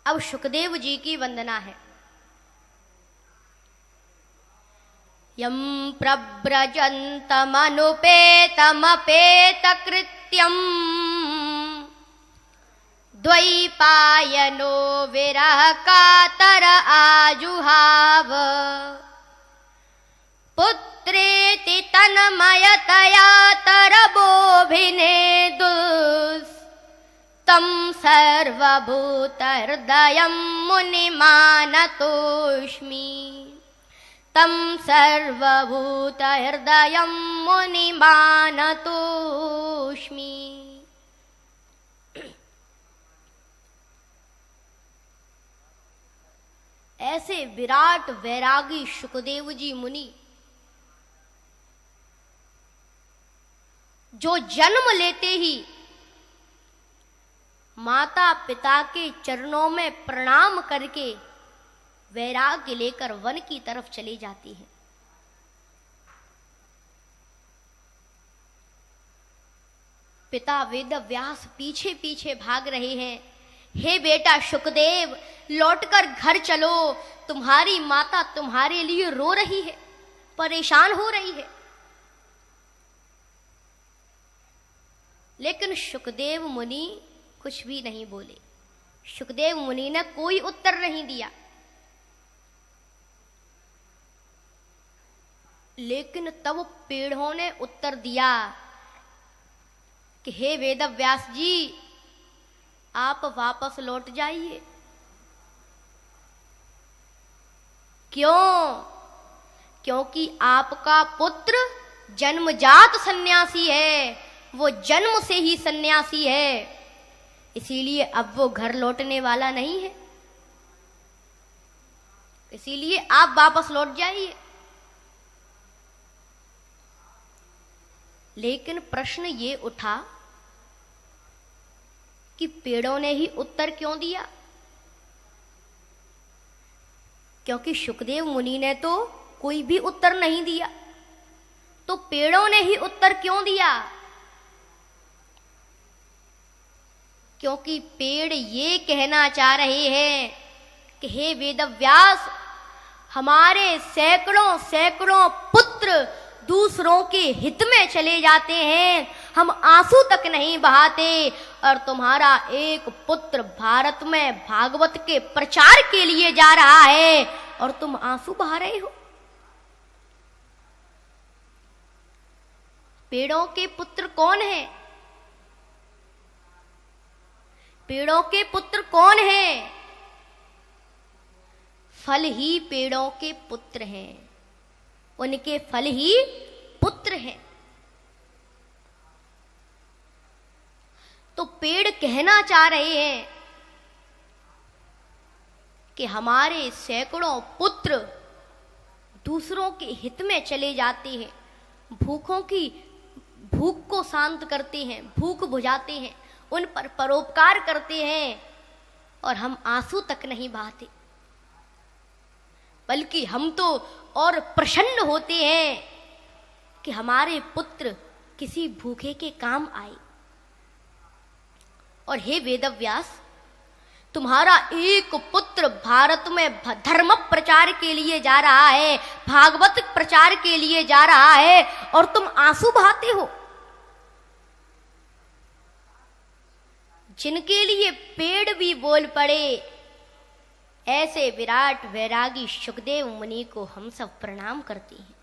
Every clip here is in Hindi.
अब शुकदेव जी की वंदना है। यं प्रव्रजन्तमनुपेतमपेतकृत्यम् द्वैपायनो विरह कातर आजुहाव पुत्रेति तन्मयतया तरबोभिनेदुस् तं सर्वभूतहृदयं मुनिमानतोऽस्मि तं सर्वभूतहृदयं मुनिमानतोऽस्मि। ऐसे विराट वैरागी शुकदेव जी मुनि जो जन्म लेते ही माता पिता के चरणों में प्रणाम करके वैराग्य लेकर वन की तरफ चले जाती हैं। पिता वेदव्यास पीछे पीछे भाग रहे हैं। हे बेटा शुकदेव, लौटकर घर चलो, तुम्हारी माता तुम्हारे लिए रो रही है, परेशान हो रही है। लेकिन शुकदेव मुनि कुछ भी नहीं बोले। शुकदेव मुनि ने कोई उत्तर नहीं दिया। लेकिन तब पेड़ों ने उत्तर दिया कि हे वेदव्यास जी, आप वापस लौट जाइए। क्यों? क्योंकि आपका पुत्र जन्मजात सन्यासी है, वो जन्म से ही सन्यासी है, इसीलिए अब वो घर लौटने वाला नहीं है, इसीलिए आप वापस लौट जाइए। लेकिन प्रश्न ये उठा कि पेड़ों ने ही उत्तर क्यों दिया? क्योंकि शुकदेव मुनि ने तो कोई भी उत्तर नहीं दिया, तो पेड़ों ने ही उत्तर क्यों दिया? क्योंकि पेड़ ये कहना चाह रहे हैं कि हे वेदव्यास, हमारे सैकड़ों सैकड़ों पुत्र दूसरों के हित में चले जाते हैं, हम आंसू तक नहीं बहाते, और तुम्हारा एक पुत्र भारत में भागवत के प्रचार के लिए जा रहा है और तुम आंसू बहा रहे हो। पेड़ों के पुत्र कौन हैं? पेड़ों के पुत्र कौन हैं? फल ही पेड़ों के पुत्र हैं, उनके फल ही पुत्र हैं। तो पेड़ कहना चाह रहे हैं कि हमारे सैकड़ों पुत्र दूसरों के हित में चले जाते हैं, भूखों की भूख को शांत करते हैं, भूख बुझाते हैं, उन पर परोपकार करते हैं, और हम आंसू तक नहीं बहाते, बल्कि हम तो और प्रसन्न होते हैं कि हमारे पुत्र किसी भूखे के काम आए। और हे वेदव्यास, तुम्हारा एक पुत्र भारत में धर्म प्रचार के लिए जा रहा है, भागवत प्रचार के लिए जा रहा है, और तुम आंसू बहाते हो। जिनके लिए पेड़ भी बोल पड़े, ऐसे विराट वैरागी शुकदेव मुनि को हम सब प्रणाम करते हैं।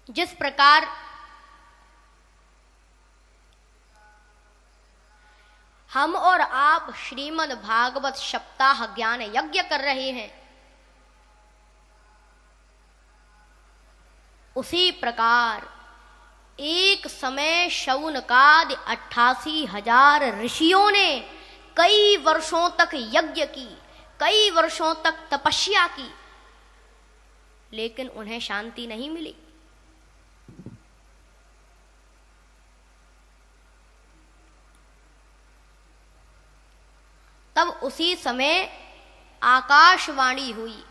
जिस प्रकार हम और आप श्रीमद् भागवत सप्ताह ज्ञान यज्ञ कर रहे हैं, उसी प्रकार एक समय शौनकादि 88,000 ऋषियों ने कई वर्षों तक यज्ञ की, कई वर्षों तक तपस्या की, लेकिन उन्हें शांति नहीं मिली। तब उसी समय आकाशवाणी हुई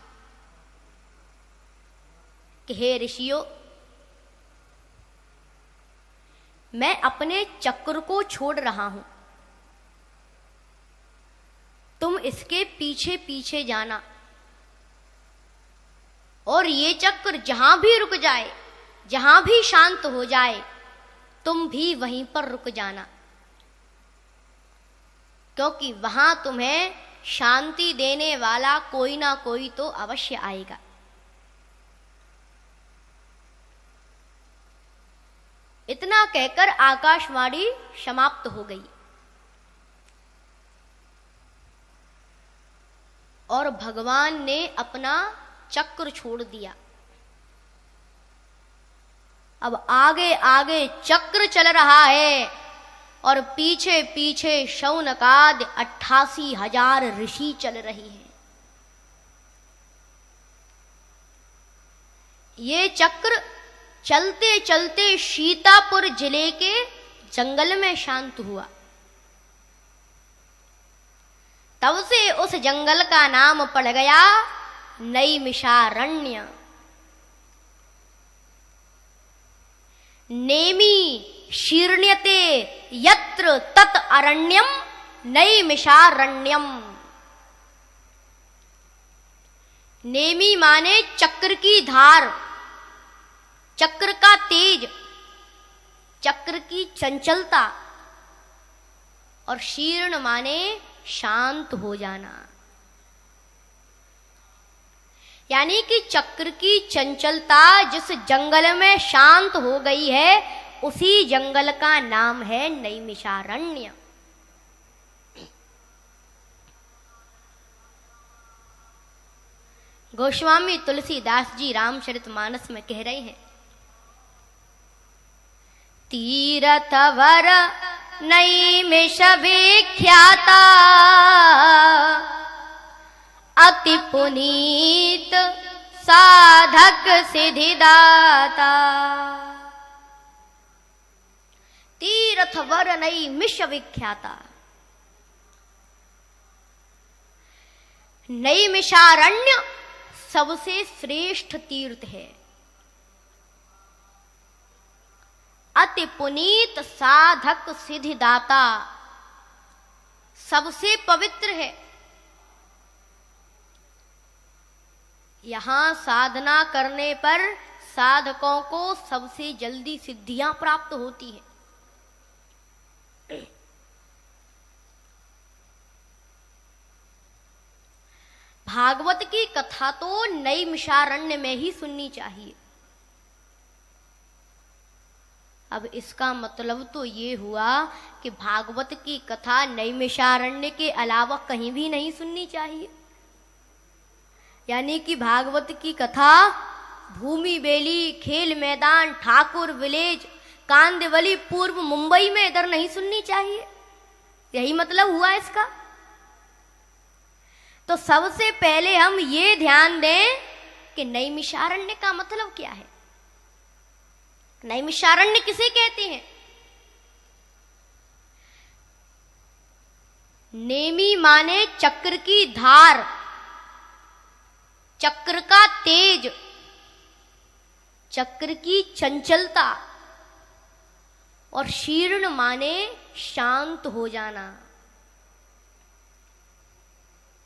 कि हे ऋषियों, मैं अपने चक्र को छोड़ रहा हूं, तुम इसके पीछे पीछे जाना, और ये चक्र जहां भी रुक जाए, जहां भी शांत हो जाए, तुम भी वहीं पर रुक जाना, क्योंकि वहां तुम्हें शांति देने वाला कोई ना कोई तो अवश्य आएगा। इतना कहकर आकाशवाणी समाप्त हो गई और भगवान ने अपना चक्र छोड़ दिया। अब आगे आगे चक्र चल रहा है और पीछे पीछे शौनकादि 88,000 ऋषि चल रही हैं। ये चक्र चलते चलते सीतापुर जिले के जंगल में शांत हुआ। तब से उस जंगल का नाम पड़ गया नैमिषारण्य। नेमि शीर्ण्यते यत्र तत् अरण्यम नैमिषारण्यम। नेमि माने चक्र की धार, चक्र का तेज, चक्र की चंचलता, और शीर्ण माने शांत हो जाना। यानी कि चक्र की चंचलता जिस जंगल में शांत हो गई है, उसी जंगल का नाम है नैमिषारण्य। गोस्वामी तुलसीदास जी रामचरितमानस में कह रहे हैं, तीरथवर नैमिष विख्याता अति पुनीत साधक सिद्धिदाता। तीर्थवर नैमिष विख्याता। नैमिषारण्य सबसे श्रेष्ठ तीर्थ है। अति पुनीत साधक सिद्धिदाता, सबसे पवित्र है। यहां साधना करने पर साधकों को सबसे जल्दी सिद्धियां प्राप्त होती हैं। भागवत की कथा तो नैमिषारण्य में ही सुननी चाहिए। अब इसका मतलब तो ये हुआ कि भागवत की कथा नैमिषारण्य के अलावा कहीं भी नहीं सुननी चाहिए। यानी कि भागवत की कथा भूमि बेली, खेल मैदान, ठाकुर विलेज, कांदिवली, पूर्व मुंबई में इधर नहीं सुननी चाहिए। यही मतलब हुआ इसका। तो सबसे पहले हम ये ध्यान दें कि नैमिषारण्य का मतलब क्या है। नैमिषारण्य किसे कहते हैं? नेमि माने चक्र की धार, चक्र का तेज, चक्र की चंचलता, और शीर्ण माने शांत हो जाना।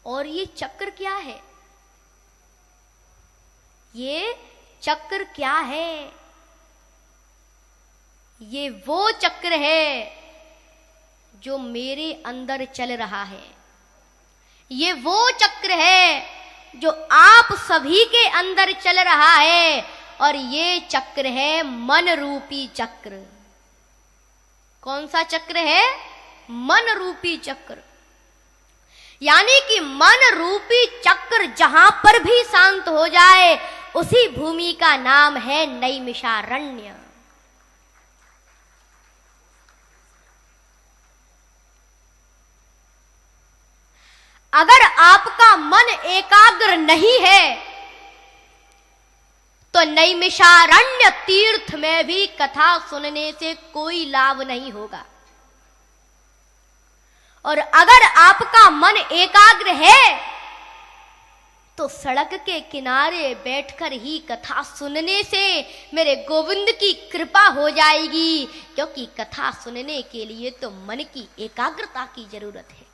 और ये चक्र क्या है? ये चक्र क्या है? ये वो चक्र है जो मेरे अंदर चल रहा है। ये वो चक्र है जो आप सभी के अंदर चल रहा है, और ये चक्र है मन रूपी चक्र। कौन सा चक्र है? मन रूपी चक्र। यानी कि मन रूपी चक्र जहां पर भी शांत हो जाए, उसी भूमि का नाम है नैमिषारण्य। अगर आपका मन एकाग्र नहीं है तो नैमिषारण्य तीर्थ में भी कथा सुनने से कोई लाभ नहीं होगा। और अगर आपका मन एकाग्र है तो सड़क के किनारे बैठकर ही कथा सुनने से मेरे गोविंद की कृपा हो जाएगी, क्योंकि कथा सुनने के लिए तो मन की एकाग्रता की जरूरत है।